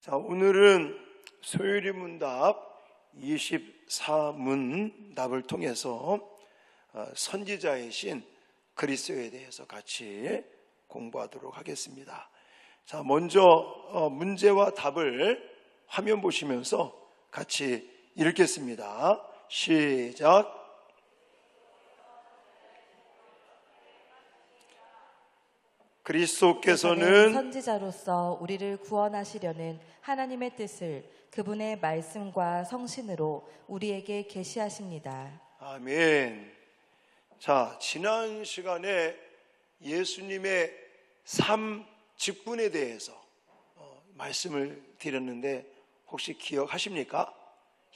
자, 오늘은 소율이 문답 24문답을 통해서 선지자이신 그리스도에 대해서 같이 공부하도록 하겠습니다. 자, 먼저 문제와 답을 화면 보시면서 같이 읽겠습니다. 시작. 그리스도께서는 선지자로서 우리를 구원하시려는 하나님의 뜻을 그분의 말씀과 성신으로 우리에게 계시하십니다. 아멘. 자, 지난 시간에 예수님의 삶 직분에 대해서 말씀을 드렸는데 혹시 기억하십니까?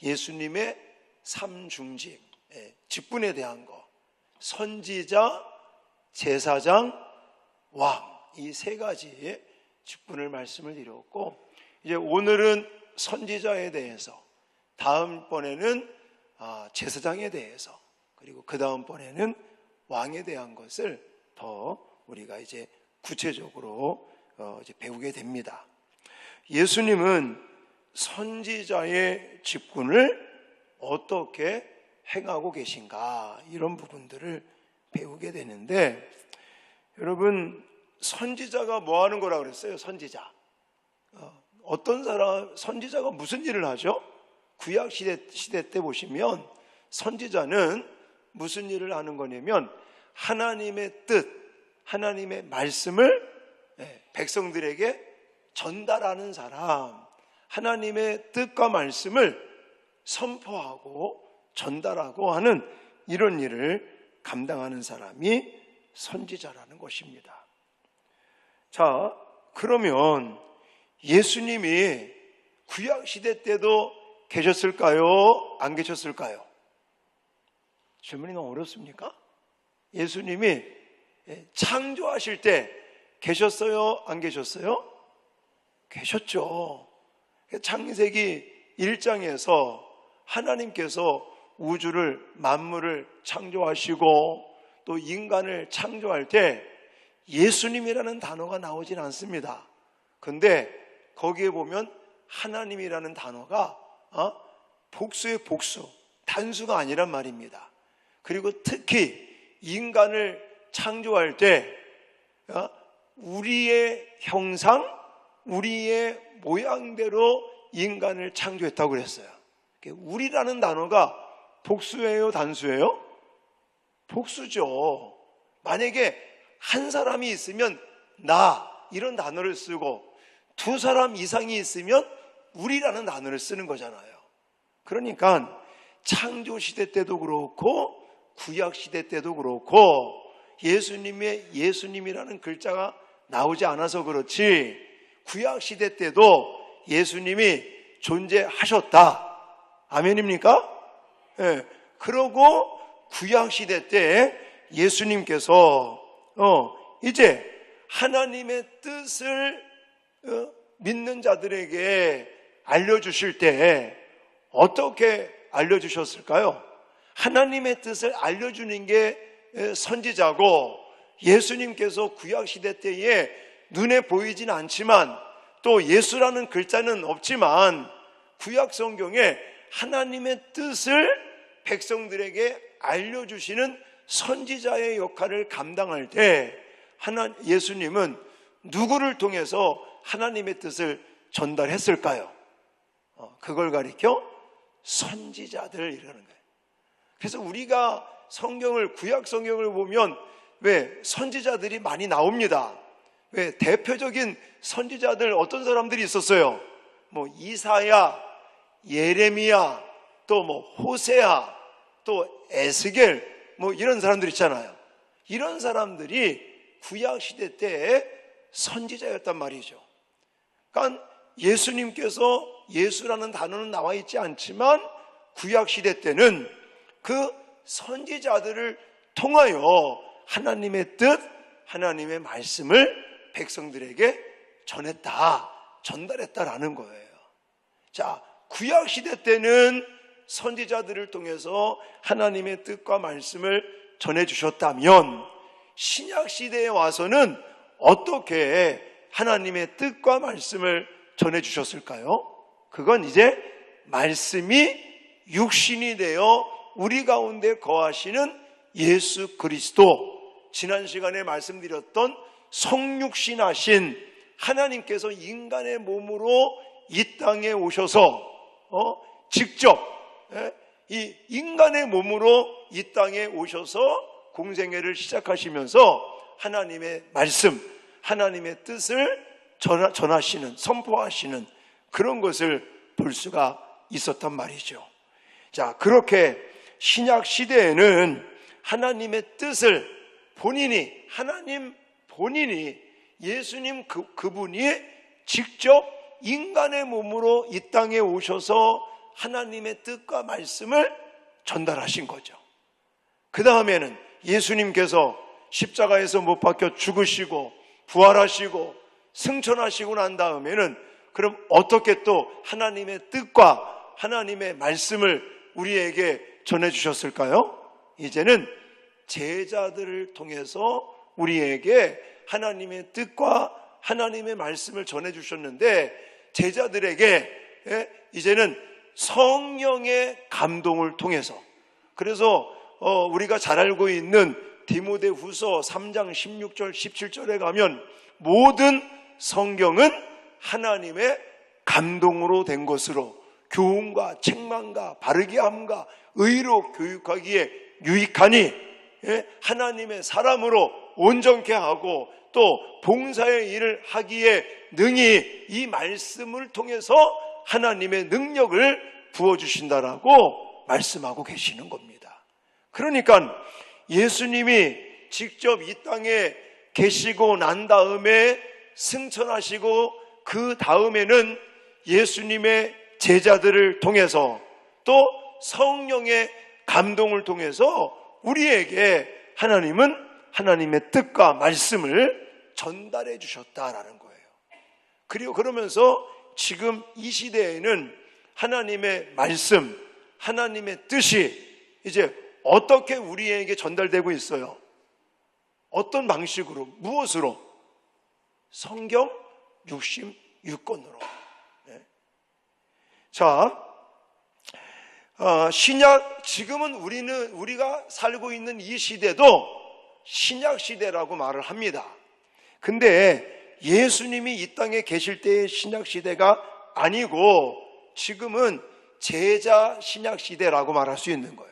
예수님의 삶 중직, 직분에 대한 거, 선지자, 제사장, 왕, 이 세 가지 직분을 말씀을 드렸고, 이제 오늘은 선지자에 대해서, 다음번에는 제사장에 대해서, 그리고 그 다음번에는 왕에 대한 것을 더 우리가 이제 구체적으로 이제 배우게 됩니다. 예수님은 선지자의 직분을 어떻게 행하고 계신가, 이런 부분들을 배우게 되는데, 여러분, 선지자가 뭐 하는 거라고 그랬어요? 선지자. 어떤 사람, 선지자가 무슨 일을 하죠? 구약 시대 때 보시면 선지자는 무슨 일을 하는 거냐면 하나님의 뜻, 하나님의 말씀을 백성들에게 전달하는 사람, 하나님의 뜻과 말씀을 선포하고 전달하고 하는 이런 일을 감당하는 사람이 선지자라는 것입니다. 자, 그러면 예수님이 구약 시대 때도 계셨을까요? 안 계셨을까요? 질문이 너무 어렵습니까? 예수님이 창조하실 때 계셨어요? 안 계셨어요? 계셨죠. 창세기 1장에서 하나님께서 우주를, 만물을 창조하시고 또 인간을 창조할 때 예수님이라는 단어가 나오진 않습니다. 근데 거기에 보면 하나님이라는 단어가 복수의 복수, 단수가 아니란 말입니다. 그리고 특히 인간을 창조할 때 우리의 형상, 우리의 모양대로 인간을 창조했다고 그랬어요. 우리라는 단어가 복수예요, 단수예요? 복수죠. 만약에 한 사람이 있으면 나, 이런 단어를 쓰고 두 사람 이상이 있으면 우리라는 단어를 쓰는 거잖아요. 그러니까 창조시대 때도 그렇고 구약시대 때도 그렇고 예수님의 예수님이라는 글자가 나오지 않아서 그렇지 구약시대 때도 예수님이 존재하셨다. 아멘입니까? 네. 그러고 구약시대 때 예수님께서 이제 하나님의 뜻을 믿는 자들에게 알려주실 때 어떻게 알려주셨을까요? 하나님의 뜻을 알려주는 게 선지자고, 예수님께서 구약시대 때에 눈에 보이진 않지만 또 예수라는 글자는 없지만 구약 성경에 하나님의 뜻을 백성들에게 알려주시는 선지자의 역할을 감당할 때 예수님은 누구를 통해서 하나님의 뜻을 전달했을까요? 그걸 가리켜 선지자들 이라는 거예요. 그래서 우리가 성경을, 구약 성경을 보면 왜 선지자들이 많이 나옵니다. 왜 대표적인 선지자들 어떤 사람들이 있었어요? 뭐 이사야, 예레미야, 또 뭐 호세아, 또 에스겔, 뭐 이런 사람들 있잖아요. 이런 사람들이 구약 시대 때 선지자였단 말이죠. 그러니까 예수님께서, 예수라는 단어는 나와 있지 않지만 구약 시대 때는 그 선지자들을 통하여 하나님의 뜻, 하나님의 말씀을 백성들에게 전달했다라는 거예요. 자, 구약 시대 때는 선지자들을 통해서 하나님의 뜻과 말씀을 전해주셨다면 신약 시대에 와서는 어떻게 하나님의 뜻과 말씀을 전해주셨을까요? 그건 이제 말씀이 육신이 되어 우리 가운데 거하시는 예수 그리스도, 지난 시간에 말씀드렸던 성육신하신 하나님께서 인간의 몸으로 이 땅에 오셔서 직접 이 인간의 몸으로 이 땅에 오셔서 공생애를 시작하시면서 하나님의 말씀, 하나님의 뜻을 전하시는, 선포하시는 그런 것을 볼 수가 있었단 말이죠. 자, 그렇게 신약 시대에는 하나님의 뜻을 하나님 본인이, 예수님 그분이 직접 인간의 몸으로 이 땅에 오셔서 하나님의 뜻과 말씀을 전달하신 거죠. 그 다음에는 예수님께서 십자가에서 못 박혀 죽으시고 부활하시고 승천하시고 난 다음에는 그럼 어떻게 또 하나님의 뜻과 하나님의 말씀을 우리에게 전해주셨을까요? 이제는 제자들을 통해서 우리에게 하나님의 뜻과 하나님의 말씀을 전해주셨는데, 제자들에게 이제는 성령의 감동을 통해서, 그래서 우리가 잘 알고 있는 디모데후서 3장 16절 17절에 가면 모든 성경은 하나님의 감동으로 된 것으로 교훈과 책망과 바르게 함과 의로 교육하기에 유익하니 하나님의 사람으로 온전케 하고 또 봉사의 일을 하기에 능히 이 말씀을 통해서 하나님의 능력을 부어주신다라고 말씀하고 계시는 겁니다. 그러니까 예수님이 직접 이 땅에 계시고 난 다음에 승천하시고 그 다음에는 예수님의 제자들을 통해서 또 성령의 감동을 통해서 우리에게 하나님은 하나님의 뜻과 말씀을 전달해 주셨다라는 거예요. 그리고 그러면서 지금 이 시대에는 하나님의 말씀, 하나님의 뜻이 이제 어떻게 우리에게 전달되고 있어요? 어떤 방식으로, 무엇으로? 성경 66권으로. 자, 신약, 지금은 우리가 살고 있는 이 시대도 신약 시대라고 말을 합니다. 근데 예수님이 이 땅에 계실 때의 신약 시대가 아니고 지금은 제자 신약 시대라고 말할 수 있는 거예요.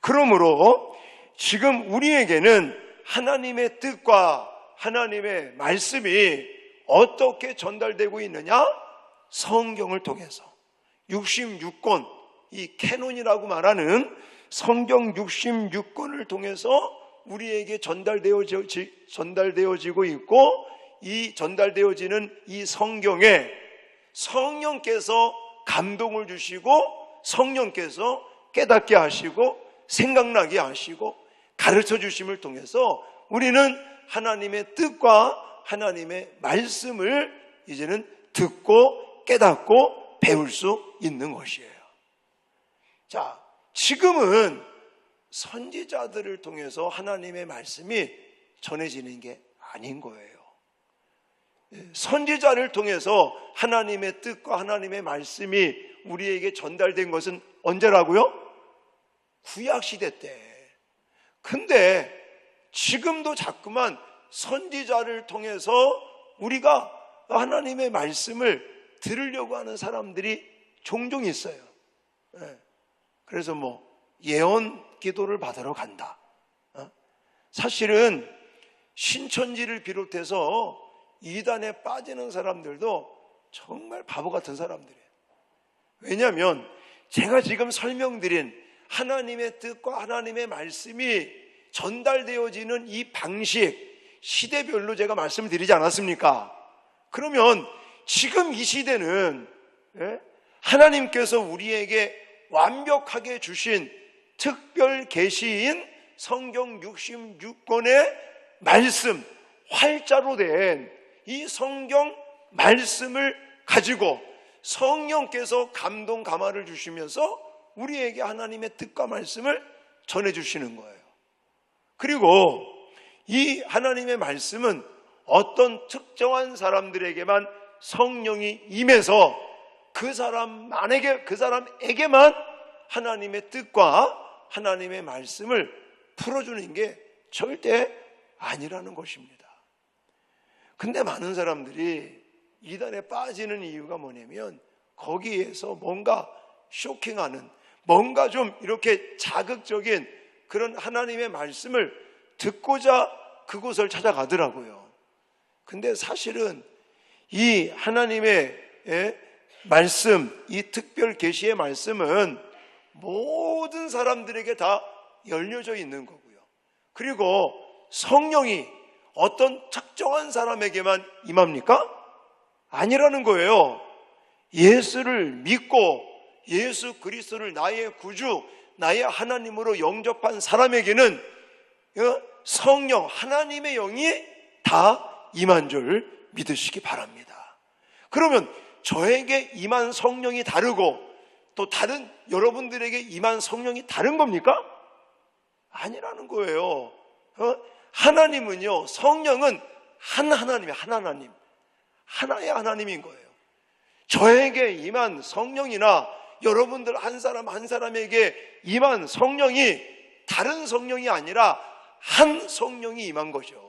그러므로 지금 우리에게는 하나님의 뜻과 하나님의 말씀이 어떻게 전달되고 있느냐? 성경을 통해서 66권, 이 캐논이라고 말하는 성경 66권을 통해서 우리에게 전달되어지고 있고, 이 전달되어지는 이 성경에 성령께서 감동을 주시고 성령께서 깨닫게 하시고 생각나게 하시고 가르쳐 주심을 통해서 우리는 하나님의 뜻과 하나님의 말씀을 이제는 듣고 깨닫고 배울 수 있는 것이에요. 자, 지금은 선지자들을 통해서 하나님의 말씀이 전해지는 게 아닌 거예요. 선지자를 통해서 하나님의 뜻과 하나님의 말씀이 우리에게 전달된 것은 언제라고요? 구약시대 때. 근데 지금도 자꾸만 선지자를 통해서 우리가 하나님의 말씀을 들으려고 하는 사람들이 종종 있어요. 그래서 예언 기도를 받으러 간다. 사실은 신천지를 비롯해서 이단에 빠지는 사람들도 정말 바보 같은 사람들이에요. 왜냐하면 제가 지금 설명드린 하나님의 뜻과 하나님의 말씀이 전달되어지는 이 방식, 시대별로 제가 말씀을 드리지 않았습니까? 그러면 지금 이 시대는 하나님께서 우리에게 완벽하게 주신 특별 계시인 성경 66권의 말씀, 활자로 된 이 성경 말씀을 가지고 성령께서 감동 감화를 주시면서 우리에게 하나님의 뜻과 말씀을 전해주시는 거예요. 그리고 이 하나님의 말씀은 어떤 특정한 사람들에게만 성령이 임해서 그 사람에게만 하나님의 뜻과 하나님의 말씀을 풀어주는 게 절대 아니라는 것입니다. 근데 많은 사람들이 이단에 빠지는 이유가 뭐냐면 거기에서 뭔가 쇼킹하는, 뭔가 좀 이렇게 자극적인 그런 하나님의 말씀을 듣고자 그곳을 찾아가더라고요. 근데 사실은 이 하나님의 말씀, 이 특별 계시의 말씀은 모든 사람들에게 다 열려져 있는 거고요. 그리고 성령이 어떤 특정한 사람에게만 임합니까? 아니라는 거예요. 예수를 믿고 예수 그리스도를 나의 구주, 나의 하나님으로 영접한 사람에게는 성령, 하나님의 영이 다 임한 줄 믿으시기 바랍니다. 그러면 저에게 임한 성령이 다르고 또 다른 여러분들에게 임한 성령이 다른 겁니까? 아니라는 거예요. 하나님은요, 성령은 한 하나님이에요. 한 하나님, 하나의 하나님인 거예요. 저에게 임한 성령이나 여러분들 한 사람 한 사람에게 임한 성령이 다른 성령이 아니라 한 성령이 임한 거죠.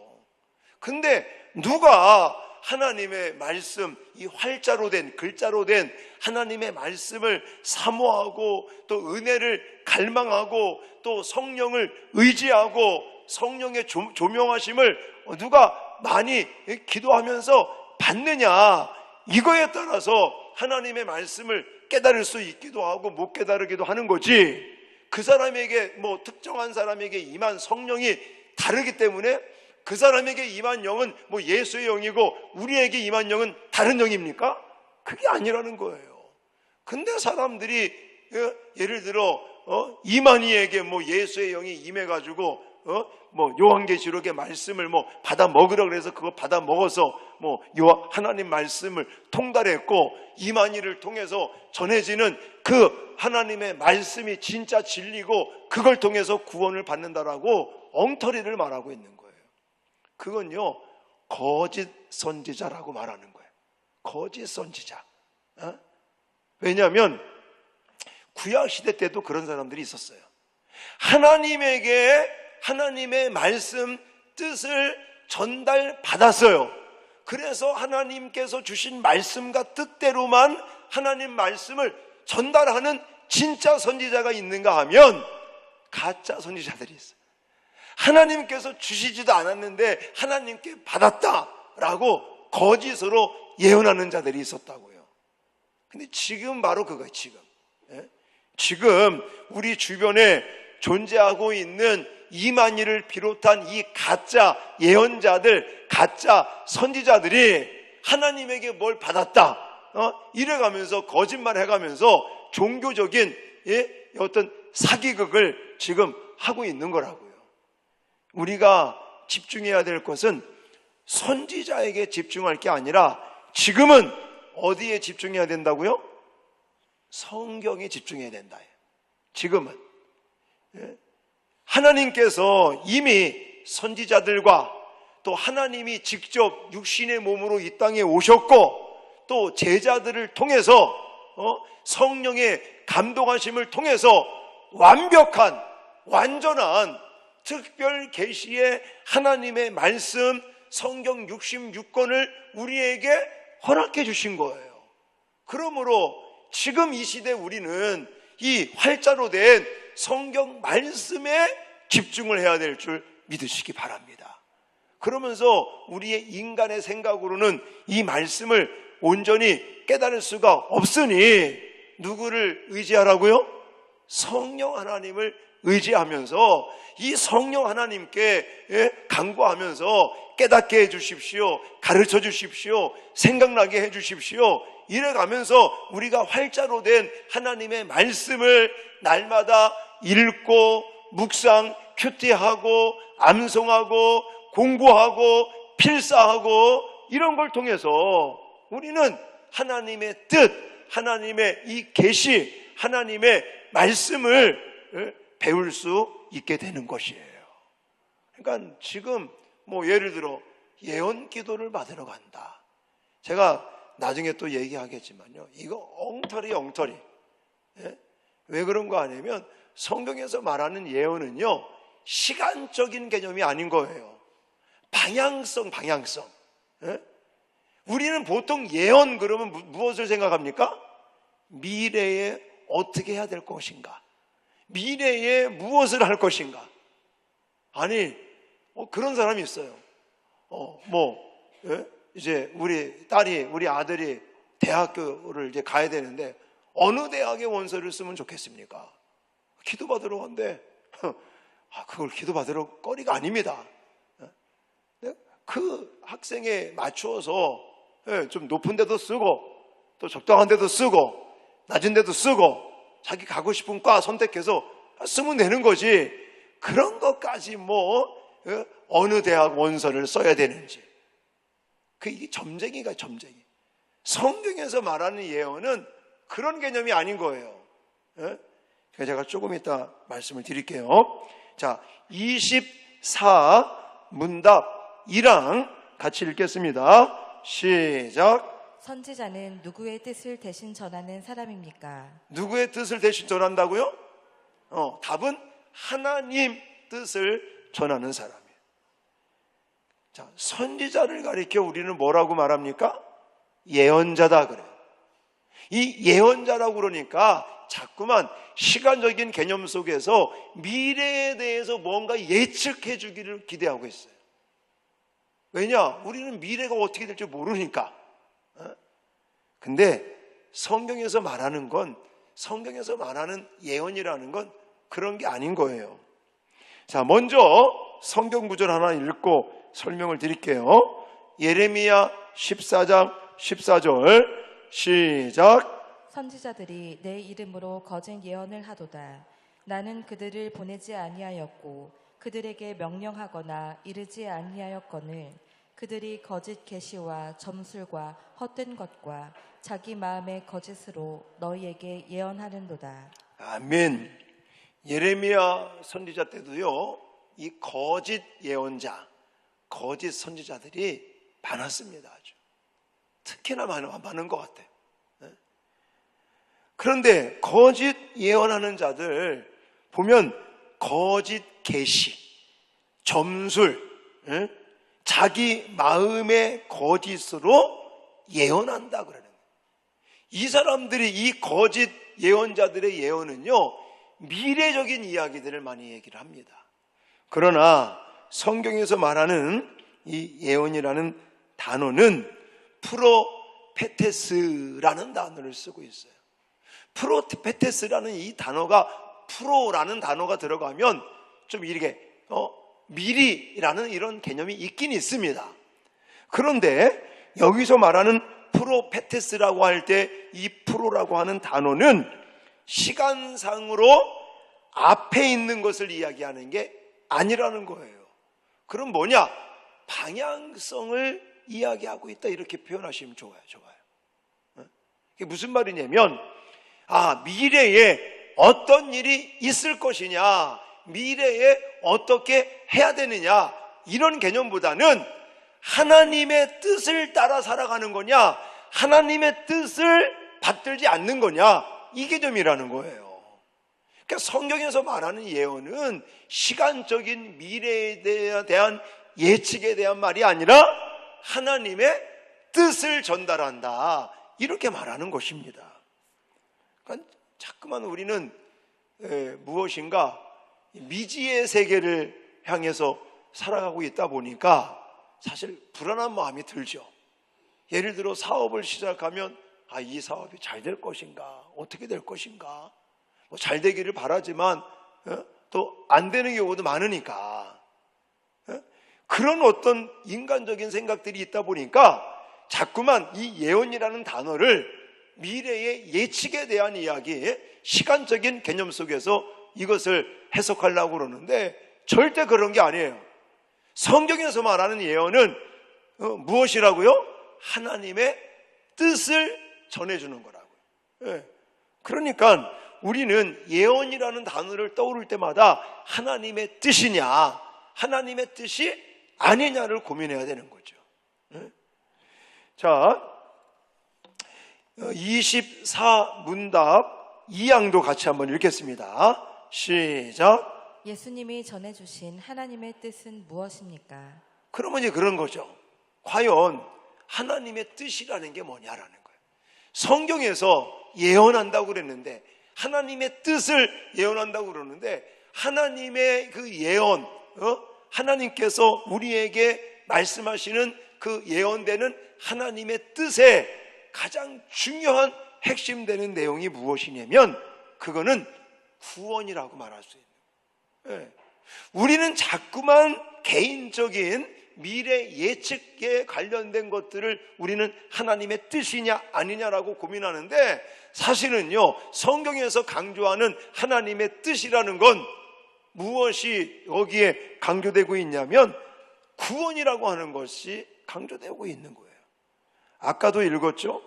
근데 누가 하나님의 말씀, 이 활자로 된, 글자로 된 하나님의 말씀을 사모하고 또 은혜를 갈망하고 또 성령을 의지하고 성령의 조명하심을 누가 많이 기도하면서 받느냐, 이거에 따라서 하나님의 말씀을 깨달을 수 있기도 하고 못 깨달으기도 하는 거지, 그 사람에게 뭐 특정한 사람에게 임한 성령이 다르기 때문에 그 사람에게 임한 영은 뭐 예수의 영이고 우리에게 임한 영은 다른 영입니까? 그게 아니라는 거예요. 근데 사람들이 예를 들어 이만희에게 뭐 예수의 영이 임해가지고 뭐 요한계시록의 말씀을 뭐 받아 먹으라 그래서 그거 받아 먹어서 뭐 하나님 말씀을 통달했고 이만희를 통해서 전해지는 그 하나님의 말씀이 진짜 진리고 그걸 통해서 구원을 받는다라고 엉터리를 말하고 있는 거예요. 그건요, 거짓 선지자라고 말하는 거예요. 거짓 선지자. 왜냐하면 구약 시대 때도 그런 사람들이 있었어요. 하나님에게 하나님의 말씀 뜻을 전달받았어요. 그래서 하나님께서 주신 말씀과 뜻대로만 하나님 말씀을 전달하는 진짜 선지자가 있는가 하면 가짜 선지자들이 있어요. 하나님께서 주시지도 않았는데 하나님께 받았다라고 거짓으로 예언하는 자들이 있었다고요. 근데 지금 바로 그거예요. 지금 우리 주변에 존재하고 있는 이만희를 비롯한 이 가짜 예언자들, 가짜 선지자들이 하나님에게 뭘 받았다 이래가면서 거짓말 해가면서 종교적인 어떤 사기극을 지금 하고 있는 거라고요. 우리가 집중해야 될 것은 선지자에게 집중할 게 아니라 지금은 어디에 집중해야 된다고요? 성경에 집중해야 된다. 지금은 하나님께서 이미 선지자들과 또 하나님이 직접 육신의 몸으로 이 땅에 오셨고 또 제자들을 통해서 성령의 감동하심을 통해서 완벽한 완전한 특별 계시의 하나님의 말씀 성경 66권을 우리에게 허락해 주신 거예요. 그러므로 지금 이 시대 우리는 이 활자로 된 성경 말씀에 집중을 해야 될 줄 믿으시기 바랍니다. 그러면서 우리의 인간의 생각으로는 이 말씀을 온전히 깨달을 수가 없으니 누구를 의지하라고요? 성령 하나님을 의지하면서 이 성령 하나님께 간구하면서 깨닫게 해주십시오, 가르쳐 주십시오, 생각나게 해주십시오 이래가면서 우리가 활자로 된 하나님의 말씀을 날마다 읽고 묵상, 큐티하고 암송하고 공부하고 필사하고 이런 걸 통해서 우리는 하나님의 뜻, 하나님의 이 계시, 하나님의 말씀을 배울 수 있게 되는 것이에요. 그러니까 지금 뭐 예를 들어 예언 기도를 받으러 간다. 제가 나중에 또 얘기하겠지만요, 이거 엉터리. 예? 왜 그런 거 아니면 성경에서 말하는 예언은요, 시간적인 개념이 아닌 거예요. 방향성. 예? 우리는 보통 예언 그러면 무엇을 생각합니까? 미래에 어떻게 해야 될 것인가, 미래에 무엇을 할 것인가. 아니, 그런 사람이 있어요. 예? 이제 우리 딸이, 우리 아들이 대학교를 이제 가야 되는데 어느 대학에 원서를 쓰면 좋겠습니까? 기도받으러 간대. 그걸 기도받으러 거리가 아닙니다. 그 학생에 맞추어서 좀 높은 데도 쓰고 또 적당한 데도 쓰고 낮은 데도 쓰고 자기 가고 싶은 과 선택해서 쓰면 되는 거지, 그런 것까지 어느 대학 원서를 써야 되는지, 이게 점쟁이가 점쟁이. 성경에서 말하는 예언은 그런 개념이 아닌 거예요. 제가 조금 이따 말씀을 드릴게요. 자, 24 문답 2랑 같이 읽겠습니다. 시작. 선지자는 누구의 뜻을 대신 전하는 사람입니까? 누구의 뜻을 대신 전한다고요? 답은 하나님 뜻을 전하는 사람이에요. 자, 선지자를 가리켜 우리는 뭐라고 말합니까? 예언자다 그래요. 이 예언자라고 그러니까 자꾸만 시간적인 개념 속에서 미래에 대해서 뭔가 예측해 주기를 기대하고 있어요. 왜냐? 우리는 미래가 어떻게 될지 모르니까. 근데 성경에서 말하는 예언이라는 건 그런 게 아닌 거예요. 자, 먼저 성경 구절 하나 읽고 설명을 드릴게요. 예레미야 14장 14절 시작. 선지자들이 내 이름으로 거짓 예언을 하도다. 나는 그들을 보내지 아니하였고 그들에게 명령하거나 이르지 아니하였거늘 그들이 거짓 계시와 점술과 헛된 것과 자기 마음의 거짓으로 너희에게 예언하는도다. 아멘. 예레미야 선지자 때도요, 이 거짓 예언자, 거짓 선지자들이 많았습니다. 아주 특히나 많은 것 같아요. 그런데 거짓 예언하는 자들 보면 거짓 계시, 점술, 자기 마음의 거짓으로 예언한다 그러는 거예요. 이 사람들이, 이 거짓 예언자들의 예언은요, 미래적인 이야기들을 많이 얘기를 합니다. 그러나 성경에서 말하는 이 예언이라는 단어는 프로페테스라는 단어를 쓰고 있어요. 프로페테스라는 이 단어가, 프로라는 단어가 들어가면 좀 이렇게 미리라는 이런 개념이 있긴 있습니다. 그런데 여기서 말하는 프로페테스라고 할 때 이 프로라고 하는 단어는 시간상으로 앞에 있는 것을 이야기하는 게 아니라는 거예요. 그럼 뭐냐? 방향성을 이야기하고 있다, 이렇게 표현하시면 좋아요. 이게 무슨 말이냐면, 미래에 어떤 일이 있을 것이냐, 미래에 어떻게 해야 되느냐, 이런 개념보다는 하나님의 뜻을 따라 살아가는 거냐, 하나님의 뜻을 받들지 않는 거냐, 이 개념이라는 거예요. 그러니까 성경에서 말하는 예언은 시간적인 미래에 대한 예측에 대한 말이 아니라 하나님의 뜻을 전달한다, 이렇게 말하는 것입니다. 그러니까 자꾸만 우리는 무엇인가 미지의 세계를 향해서 살아가고 있다 보니까 사실 불안한 마음이 들죠. 예를 들어 사업을 시작하면 이 사업이 잘 될 것인가, 어떻게 될 것인가, 잘 되기를 바라지만 또 안 되는 경우도 많으니까, 그런 어떤 인간적인 생각들이 있다 보니까 자꾸만 이 예언이라는 단어를 미래의 예측에 대한 이야기, 시간적인 개념 속에서 이것을 해석하려고 그러는데 절대 그런 게 아니에요. 성경에서 말하는 예언은 무엇이라고요? 하나님의 뜻을 전해주는 거라고요. 그러니까 우리는 예언이라는 단어를 떠오를 때마다 하나님의 뜻이냐, 하나님의 뜻이 아니냐를 고민해야 되는 거죠. 자, 24문답 2양도 같이 한번 읽겠습니다. 시작. 예수님이 전해주신 하나님의 뜻은 무엇입니까? 그러면 이제 그런 거죠. 과연 하나님의 뜻이라는 게 뭐냐라는 거예요. 성경에서 예언한다고 그랬는데, 하나님의 뜻을 예언한다고 그러는데, 하나님의 그 예언, 하나님께서 우리에게 말씀하시는 그 예언되는 하나님의 뜻에 가장 중요한 핵심되는 내용이 무엇이냐면, 그거는 구원이라고 말할 수 있는 거예요. 우리는 자꾸만 개인적인 미래 예측에 관련된 것들을 우리는 하나님의 뜻이냐 아니냐라고 고민하는데, 사실은요, 성경에서 강조하는 하나님의 뜻이라는 건 무엇이 여기에 강조되고 있냐면 구원이라고 하는 것이 강조되고 있는 거예요. 아까도 읽었죠?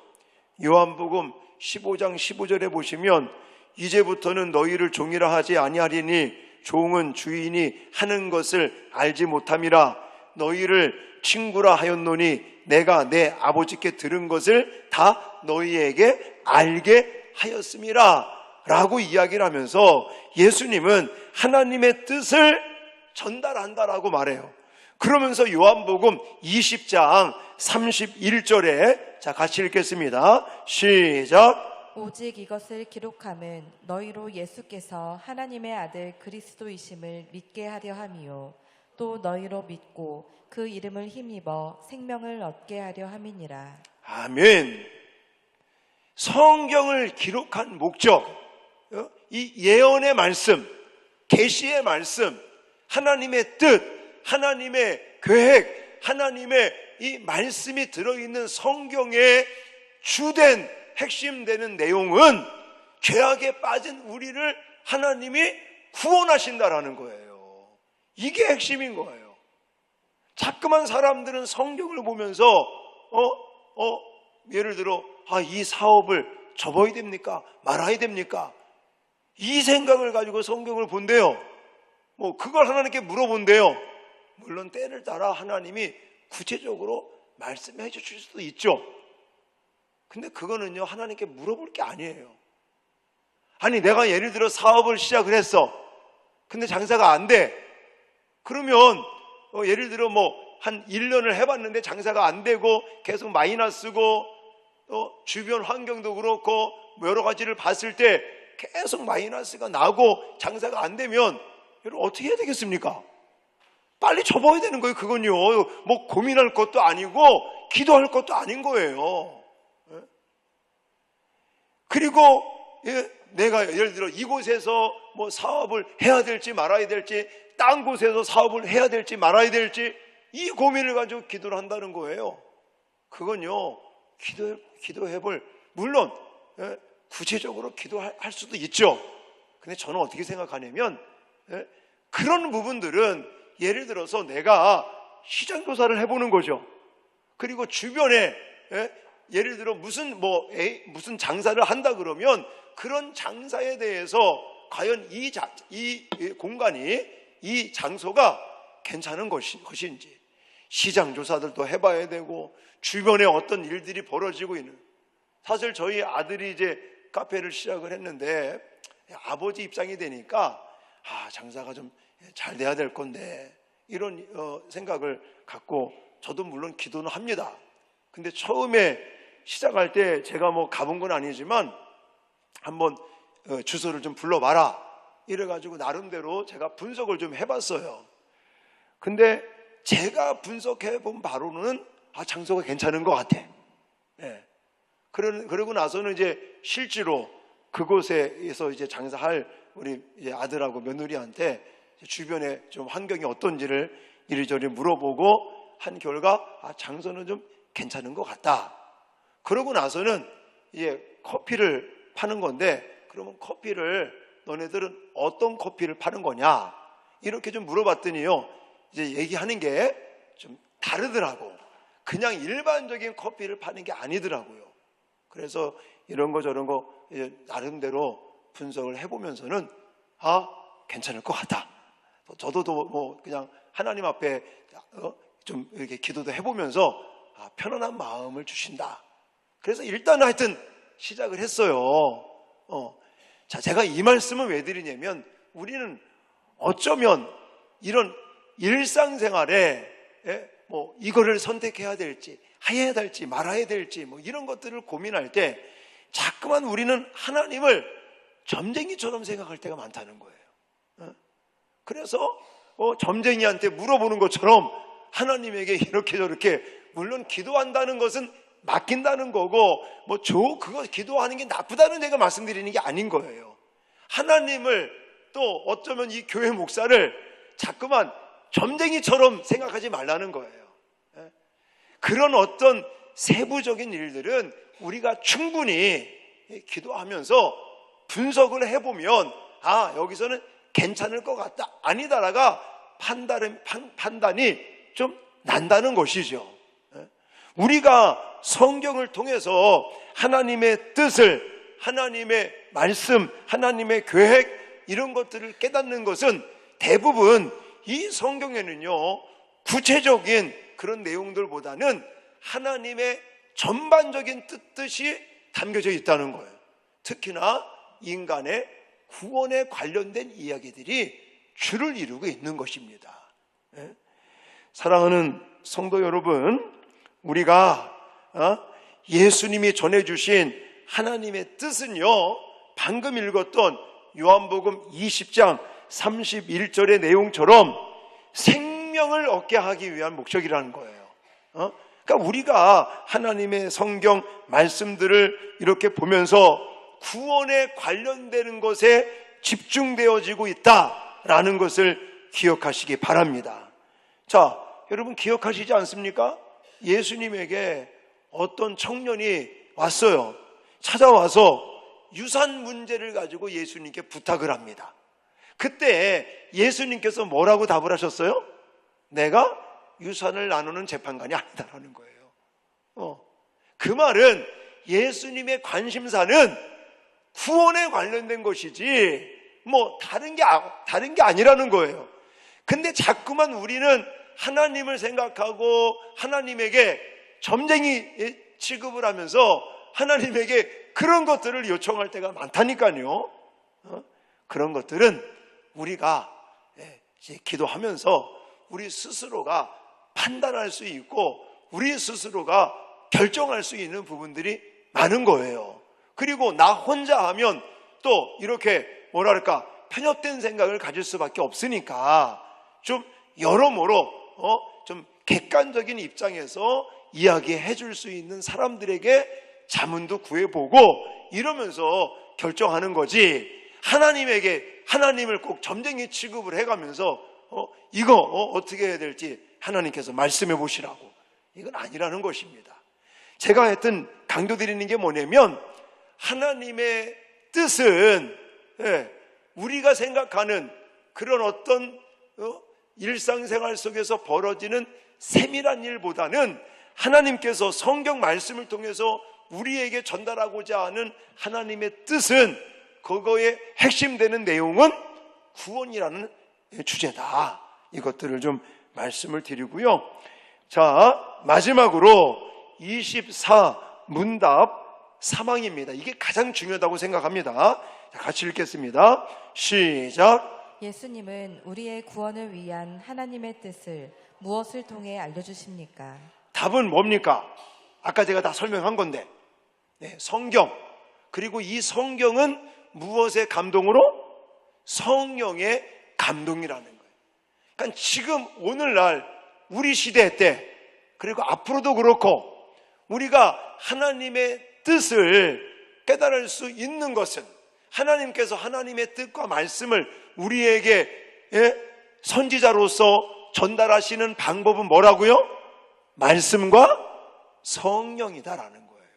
요한복음 15장 15절에 보시면, 이제부터는 너희를 종이라 하지 아니하리니 종은 주인이 하는 것을 알지 못함이라. 너희를 친구라 하였노니 내가 내 아버지께 들은 것을 다 너희에게 알게 하였음이라 라고 이야기를 하면서 예수님은 하나님의 뜻을 전달한다라고 말해요. 그러면서 요한복음 20장 31절에 자 같이 읽겠습니다. 시작. 오직 이것을 기록함은 너희로 예수께서 하나님의 아들 그리스도이심을 믿게 하려 함이요 또 너희로 믿고 그 이름을 힘입어 생명을 얻게 하려 함이니라. 아멘. 성경을 기록한 목적, 이 예언의 말씀, 계시의 말씀, 하나님의 뜻, 하나님의 계획, 하나님의 이 말씀이 들어있는 성경의 주된 핵심되는 내용은 죄악에 빠진 우리를 하나님이 구원하신다라는 거예요. 이게 핵심인 거예요. 자꾸만 사람들은 성경을 보면서 예를 들어 이 사업을 접어야 됩니까? 말아야 됩니까? 이 생각을 가지고 성경을 본대요. 그걸 하나님께 물어본대요. 물론 때를 따라 하나님이 구체적으로 말씀해 주실 수도 있죠. 근데 그거는요, 하나님께 물어볼 게 아니에요. 아니, 내가 예를 들어 사업을 시작을 했어. 근데 장사가 안 돼. 그러면 예를 들어 한 1년을 해봤는데 장사가 안 되고 계속 마이너스고 주변 환경도 그렇고 여러 가지를 봤을 때 계속 마이너스가 나고 장사가 안 되면 여러분 어떻게 해야 되겠습니까? 빨리 접어야 되는 거예요. 그건요, 고민할 것도 아니고 기도할 것도 아닌 거예요. 그리고 내가 예를 들어 이곳에서 사업을 해야 될지 말아야 될지, 딴 곳에서 사업을 해야 될지 말아야 될지, 이 고민을 가지고 기도를 한다는 거예요. 그건요, 기도해볼, 물론 구체적으로 기도할 수도 있죠. 근데 저는 어떻게 생각하냐면, 그런 부분들은 예를 들어서 내가 시장 조사를 해보는 거죠. 그리고 주변에 예를 들어 무슨 장사를 한다 그러면 그런 장사에 대해서 과연 이 공간이, 이 장소가 괜찮은 것인지 시장 조사들도 해봐야 되고, 주변에 어떤 일들이 벌어지고 있는. 사실 저희 아들이 이제 카페를 시작을 했는데 아버지 입장이 되니까 장사가 좀 잘 돼야 될 건데 이런 생각을 갖고, 저도 물론 기도는 합니다. 근데 처음에 시작할 때 제가 가본 건 아니지만 한번 주소를 좀 불러봐라 이래가지고 나름대로 제가 분석을 좀 해봤어요. 근데 제가 분석해본 바로는 장소가 괜찮은 것 같아. 그러고 나서는 이제 실제로 그곳에서 이제 장사할 우리 이제 아들하고 며느리한테 주변에 좀 환경이 어떤지를 이리저리 물어보고 한 결과 장소는 좀 괜찮은 것 같다. 그러고 나서는 이제 커피를 파는 건데, 그러면 커피를 너네들은 어떤 커피를 파는 거냐 이렇게 좀 물어봤더니요, 이제 얘기하는 게 좀 다르더라고. 그냥 일반적인 커피를 파는 게 아니더라고요. 그래서 이런 거 저런 거 이제 나름대로 분석을 해보면서는 괜찮을 것 같다. 저도 그냥 하나님 앞에 좀 이렇게 기도도 해보면서 편안한 마음을 주신다. 그래서 일단 하여튼 시작을 했어요. 자, 제가 이 말씀을 왜 드리냐면 우리는 어쩌면 이런 일상생활에 뭐 이거를 선택해야 될지 해야 될지 말아야 될지 뭐 이런 것들을 고민할 때 자꾸만 우리는 하나님을 점쟁이처럼 생각할 때가 많다는 거예요. 그래서 점쟁이한테 물어보는 것처럼 하나님에게 이렇게 저렇게, 물론 기도한다는 것은 맡긴다는 거고 그거 기도하는 게 나쁘다는 제가 말씀드리는 게 아닌 거예요. 하나님을 또 어쩌면 이 교회 목사를 자꾸만 점쟁이처럼 생각하지 말라는 거예요. 그런 어떤 세부적인 일들은 우리가 충분히 기도하면서 분석을 해보면 여기서는 괜찮을 것 같다, 아니다라가 판단이 좀 난다는 것이죠. 우리가 성경을 통해서 하나님의 뜻을, 하나님의 말씀, 하나님의 계획 이런 것들을 깨닫는 것은 대부분 이 성경에는요 구체적인 그런 내용들보다는 하나님의 전반적인 뜻이 담겨져 있다는 거예요. 특히나 인간의 구원에 관련된 이야기들이 주를 이루고 있는 것입니다. 사랑하는 성도 여러분, 우리가 예수님이 전해주신 하나님의 뜻은요, 방금 읽었던 요한복음 20장 31절의 내용처럼 생명을 얻게 하기 위한 목적이라는 거예요. 그러니까 우리가 하나님의 성경 말씀들을 이렇게 보면서 구원에 관련되는 것에 집중되어지고 있다라는 것을 기억하시기 바랍니다. 자, 여러분 기억하시지 않습니까? 예수님에게 어떤 청년이 왔어요. 찾아와서 유산 문제를 가지고 예수님께 부탁을 합니다. 그때 예수님께서 뭐라고 답을 하셨어요? 내가 유산을 나누는 재판관이 아니다라는 거예요. 그 말은 예수님의 관심사는 구원에 관련된 것이지 다른 게 아니라는 거예요. 근데 자꾸만 우리는 하나님을 생각하고 하나님에게 점쟁이 취급을 하면서 하나님에게 그런 것들을 요청할 때가 많다니까요. 그런 것들은 우리가 이제 기도하면서 우리 스스로가 판단할 수 있고 우리 스스로가 결정할 수 있는 부분들이 많은 거예요. 그리고 나 혼자 하면 또 이렇게 편협된 생각을 가질 수밖에 없으니까 좀 여러모로 좀 객관적인 입장에서 이야기해 줄 수 있는 사람들에게 자문도 구해보고 이러면서 결정하는 거지, 하나님을 꼭 점쟁이 취급을 해가면서 이거 어떻게 해야 될지 하나님께서 말씀해 보시라고, 이건 아니라는 것입니다. 제가 하여튼 강조드리는 게 뭐냐면 하나님의 뜻은 우리가 생각하는 그런 어떤 일상생활 속에서 벌어지는 세밀한 일보다는 하나님께서 성경 말씀을 통해서 우리에게 전달하고자 하는 하나님의 뜻은, 그거의 핵심되는 내용은 구원이라는 주제다. 이것들을 좀 말씀을 드리고요. 자, 마지막으로 24문답 사망입니다. 이게 가장 중요하다고 생각합니다. 자, 같이 읽겠습니다. 시작. 예수님은 우리의 구원을 위한 하나님의 뜻을 무엇을 통해 알려주십니까? 답은 뭡니까? 아까 제가 다 설명한 건데, 성경. 그리고 이 성경은 무엇의 감동으로? 성령의 감동이라는 거예요. 그러니까 지금 오늘날 우리 시대 때, 그리고 앞으로도 그렇고 우리가 하나님의 뜻을 깨달을 수 있는 것은 하나님께서 하나님의 뜻과 말씀을 우리에게 선지자로서 전달하시는 방법은 뭐라고요? 말씀과 성령이다라는 거예요.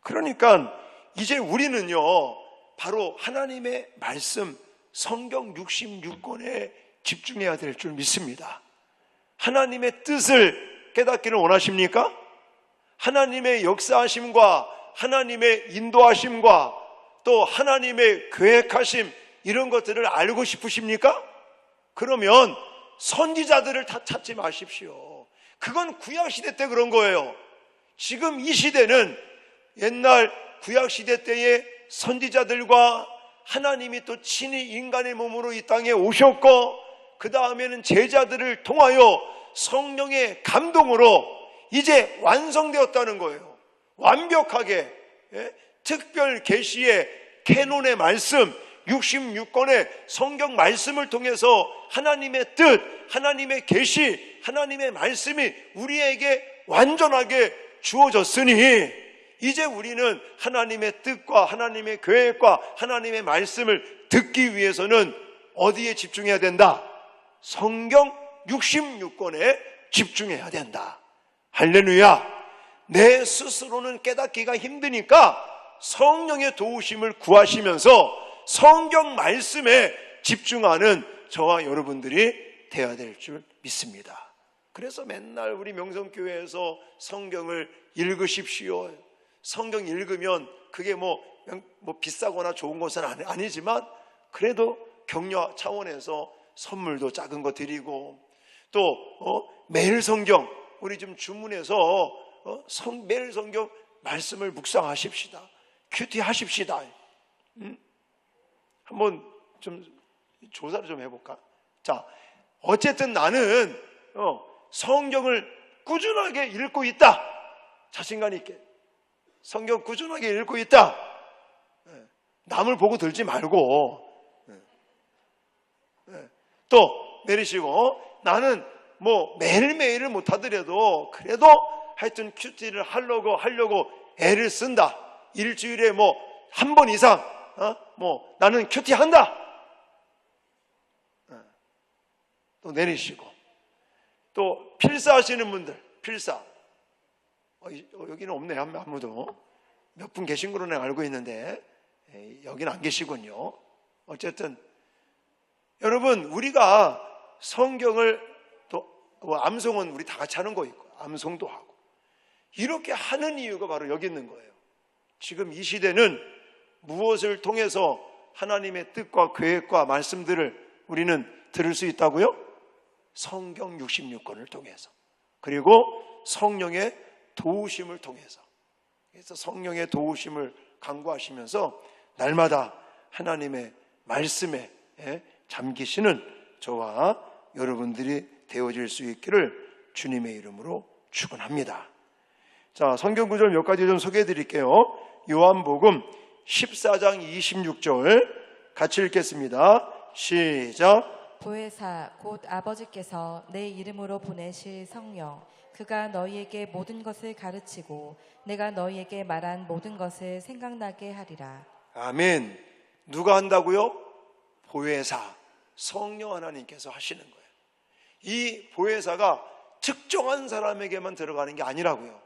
그러니까 이제 우리는요, 바로 하나님의 말씀, 성경 66권에 집중해야 될 줄 믿습니다. 하나님의 뜻을 깨닫기를 원하십니까? 하나님의 역사하심과 하나님의 인도하심과 또 하나님의 계획하심, 이런 것들을 알고 싶으십니까? 그러면 선지자들을 다 찾지 마십시오. 그건 구약시대 때 그런 거예요. 지금 이 시대는 옛날 구약시대 때의 선지자들과 하나님이 또 친히 인간의 몸으로 이 땅에 오셨고, 그 다음에는 제자들을 통하여 성령의 감동으로 이제 완성되었다는 거예요. 완벽하게 특별 계시의 캐논의 말씀, 66권의 성경 말씀을 통해서 하나님의 뜻, 하나님의 계시, 하나님의 말씀이 우리에게 완전하게 주어졌으니 이제 우리는 하나님의 뜻과 하나님의 계획과 하나님의 말씀을 듣기 위해서는 어디에 집중해야 된다? 성경 66권에 집중해야 된다. 할렐루야. 내 스스로는 깨닫기가 힘드니까 성령의 도우심을 구하시면서 성경 말씀에 집중하는 저와 여러분들이 되어야 될 줄 믿습니다. 그래서 맨날 우리 명성교회에서 성경을 읽으십시오. 성경 읽으면 그게 뭐 비싸거나 좋은 것은 아니지만 그래도 격려 차원에서 선물도 작은 거 드리고, 또 매일 성경 우리 좀 주문해서 매일 성경 말씀을 묵상하십시다. 큐티 하십시다. 한번 좀 조사를 좀 해볼까? 자, 어쨌든 나는 성경을 꾸준하게 읽고 있다. 자신감 있게 성경 꾸준하게 읽고 있다. 남을 보고 들지 말고, 또 내리시고, 나는 뭐 매일매일을 못하더라도 그래도 하여튼 큐티를 하려고 애를 쓴다. 일주일에 뭐 한 번 이상 나는 큐티 한다. 또 내리시고, 또 필사하시는 분들, 필사 여기는 없네요. 아무도. 몇 분 계신 걸로 내가 알고 있는데 여기는 안 계시군요. 어쨌든 여러분, 우리가 성경을 또 암송은 우리 다 같이 하는 거 있고 암송도 하고 이렇게 하는 이유가 바로 여기 있는 거예요. 지금 이 시대는 무엇을 통해서 하나님의 뜻과 계획과 말씀들을 우리는 들을 수 있다고요? 성경 66권을 통해서, 그리고 성령의 도우심을 통해서. 그래서 성령의 도우심을 간구하시면서 날마다 하나님의 말씀에 잠기시는 저와 여러분들이 되어질 수 있기를 주님의 이름으로 축원합니다. 자, 성경 구절 몇 가지 좀 소개해 드릴게요. 요한복음 14장 26절 같이 읽겠습니다. 시작. 보혜사 곧 아버지께서 내 이름으로 보내실 성령, 그가 너희에게 모든 것을 가르치고 내가 너희에게 말한 모든 것을 생각나게 하리라. 아멘. 누가 한다고요? 보혜사, 성령 하나님께서 하시는 거예요. 이 보혜사가 특정한 사람에게만 들어가는 게 아니라고요.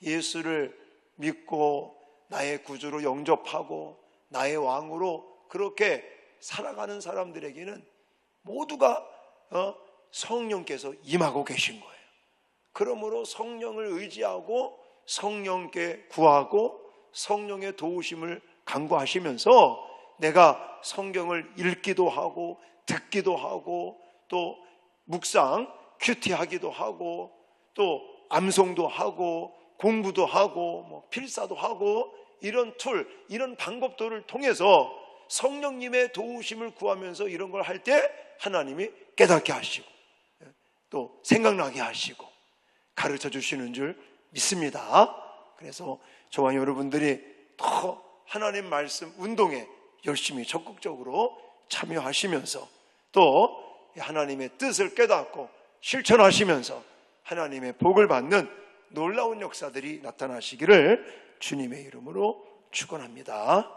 예수를 믿고 나의 구주로 영접하고 나의 왕으로 그렇게 살아가는 사람들에게는 모두가 성령께서 임하고 계신 거예요. 그러므로 성령을 의지하고 성령께 구하고 성령의 도우심을 간구하시면서 내가 성경을 읽기도 하고 듣기도 하고 또 묵상, 큐티하기도 하고 또 암송도 하고 공부도 하고 뭐 필사도 하고 이런 툴, 이런 방법들을 통해서 성령님의 도우심을 구하면서 이런 걸 할 때 하나님이 깨닫게 하시고 또 생각나게 하시고 가르쳐 주시는 줄 믿습니다. 그래서 저와 여러분들이 더 하나님 말씀 운동에 열심히 적극적으로 참여하시면서 또 하나님의 뜻을 깨닫고 실천하시면서 하나님의 복을 받는 놀라운 역사들이 나타나시기를 주님의 이름으로 축원합니다.